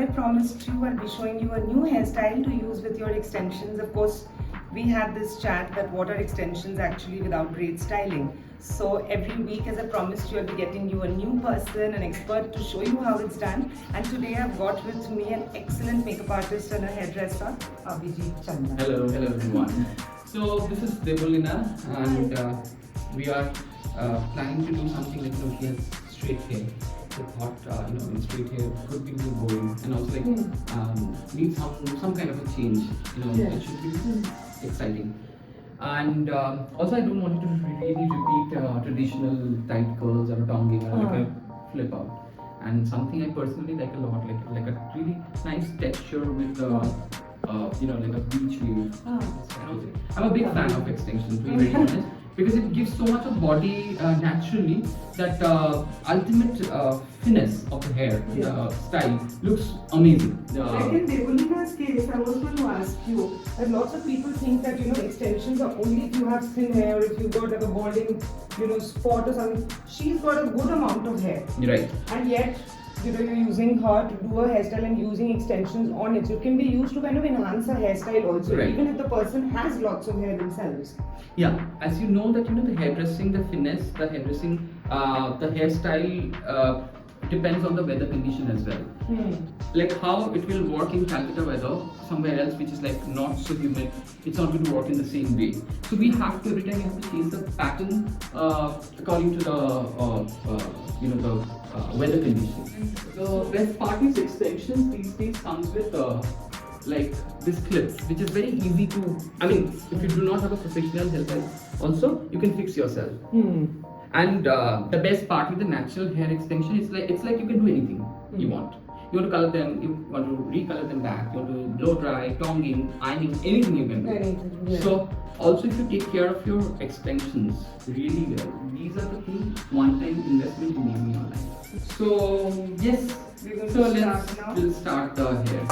I promised you, I'll be showing you a new hairstyle to use with your extensions. Of course, we had this chat that what are extensions actually without braid styling. So every week, as I promised you, I'll be getting you a new person, an expert to show you how it's done. And today I've got with me an excellent makeup artist and a hairdresser, Abhijith, Chanda. Hello everyone. So this is Debolina, and we are planning to do something like she has straight hair. So thought in straight hair could be more boring, and also need some kind of a change. It should be exciting. And also I don't want you to really repeat traditional tight curls or tonguing or like a flip out. And something I personally like a lot, like a really nice texture with like a beach wave. I'm a big fan of extensions, to be very honest, because it gives so much of body naturally that ultimate finesse of the hair style looks amazing. Like in Debolina's case, I was going to ask you that lots of people think that extensions are only if you have thin hair, or if you've got like a balding spot or something. She's got a good amount of hair, right? And yet you're using her to do a hairstyle and using extensions on it. So it can be used to kind of enhance a hairstyle also, right, even if the person has lots of hair themselves. Yeah, as you know that the hairdressing, the finesse, the hairdressing, the hairstyle depends on the weather condition as well. Like how it will work in Calcutta weather, somewhere else which is like not so humid, it's not going to work in the same way. So we have to every time we have to change the pattern according to the weather conditions. The best part is extensions these days comes with like this clips, which is very easy to. I mean, if you do not have a professional help, also you can fix yourself. And the best part with the natural hair extension is it's like you can do anything you want. You want to color them, you want to recolor them back, you want to blow dry, tonguing, ironing, anything you can do. Anything, yeah. So also if you take care of your extensions really well, these are the things one-time investment you need in your life. So yes, we'll start the hair.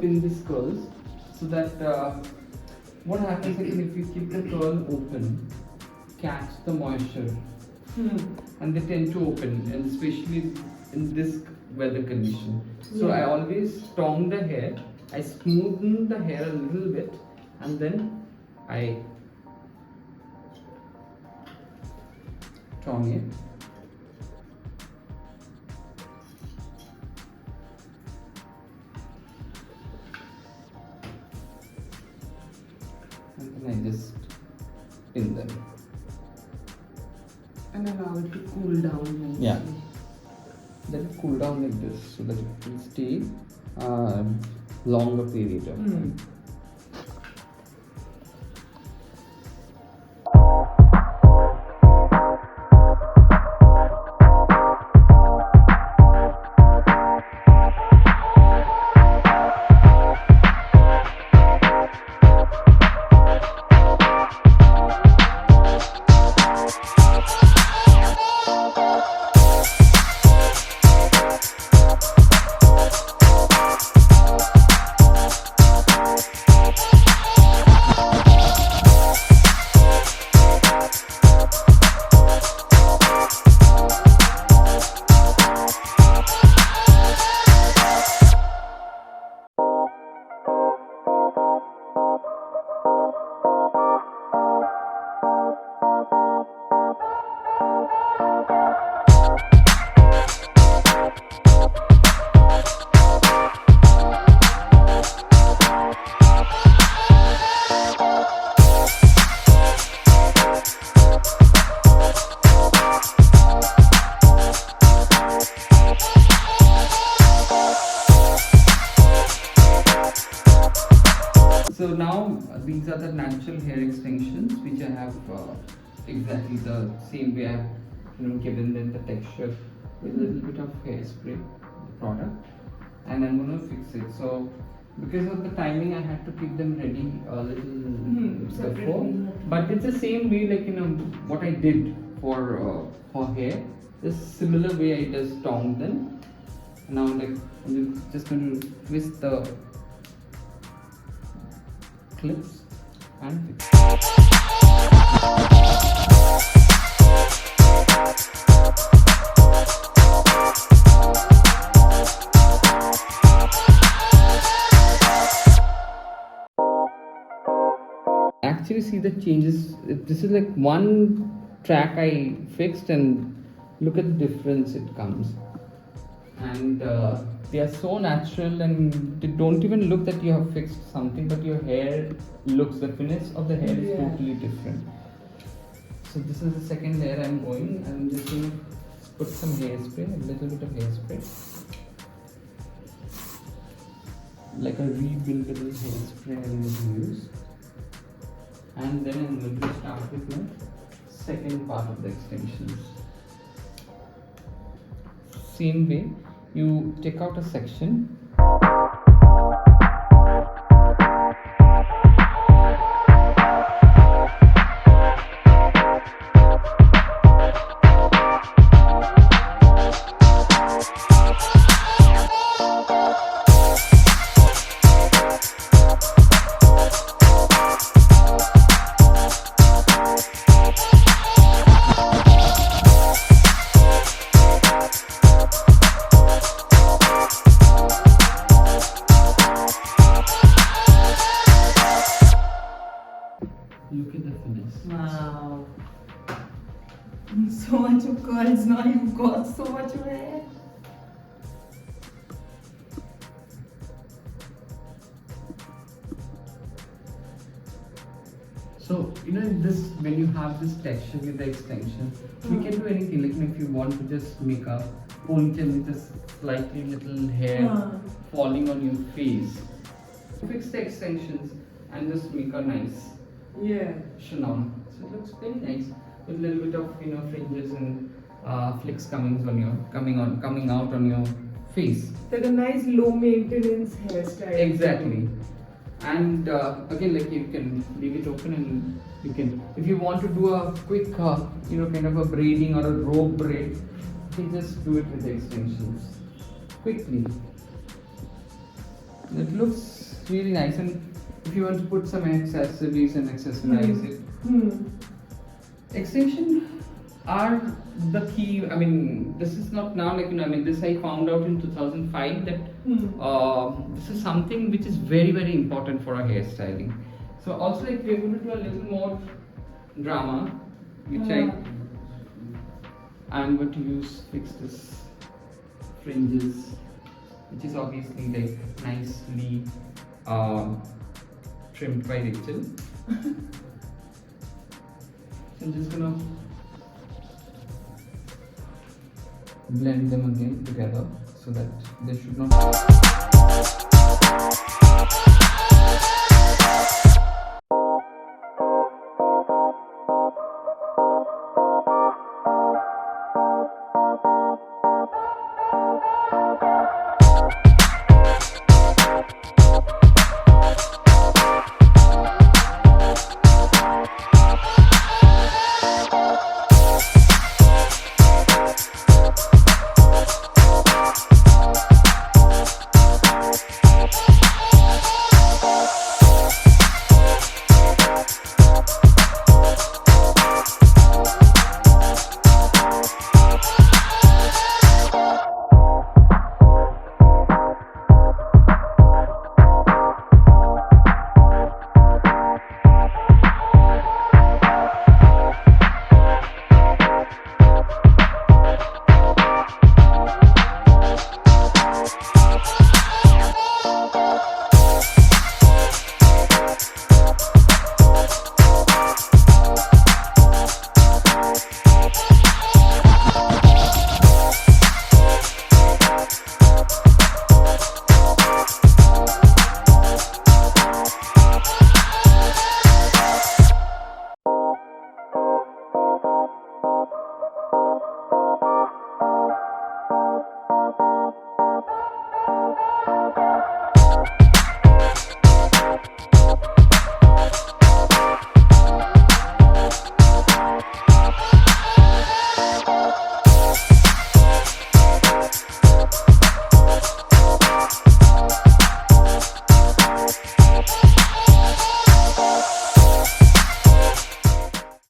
In this curls, so that what happens is if you keep the curl open, catch the moisture, and they tend to open, and especially in this weather condition. So I always tongue the hair, I smoothen the hair a little bit, and then I tongue it. And then I just pin them. And allow it to cool down. Yeah. Let it cool down like this so that it will stay longer period of time. So now these are the natural hair extensions which I have exactly the same way I've given them the texture with a little bit of hairspray, the product, and I'm going to fix it. So because of the timing, I had to keep them ready a little before. But it's the same way, like what I did for hair. This similar way I just tongued them. Now I'm just going to twist the clips and fix. Actually see the changes. This is like one track I fixed, and look at the difference it comes. And they are so natural, and they don't even look that you have fixed something, but your hair looks, the finish of the hair is totally different. So this is the second layer I'm going, and I'm just going to put some hairspray, a little bit of hairspray, like a rebuildable hairspray I'm going to use. And then I'm going to start with my second part of the extensions. Same way, you take out a section. Look at the finesse. Wow. So much of curls now, you've got so much of hair. So this, when you have this texture with the extension, you can do anything. Like if you want to just make a ponytail with a slightly little hair falling on your face, fix the extensions and just make a nice chignon. So it looks very nice with a little bit of fringes and flicks coming out on your face. Like a nice low maintenance hairstyle. Exactly. And again, like you can leave it open, and you can, if you want to do a quick kind of a braiding or a rope braid, you can just do it with the extensions quickly. It looks really nice. And if you want to put some accessories and accessorize it, extension are the key. I mean, this is not now this I found out in 2005 that this is something which is very, very important for our hairstyling. So also, if we're going to do a little more drama, which I'm going to fix this fringes, which is obviously like nicely trimmed by Rachel. So I'm just gonna blend them again together so that they should not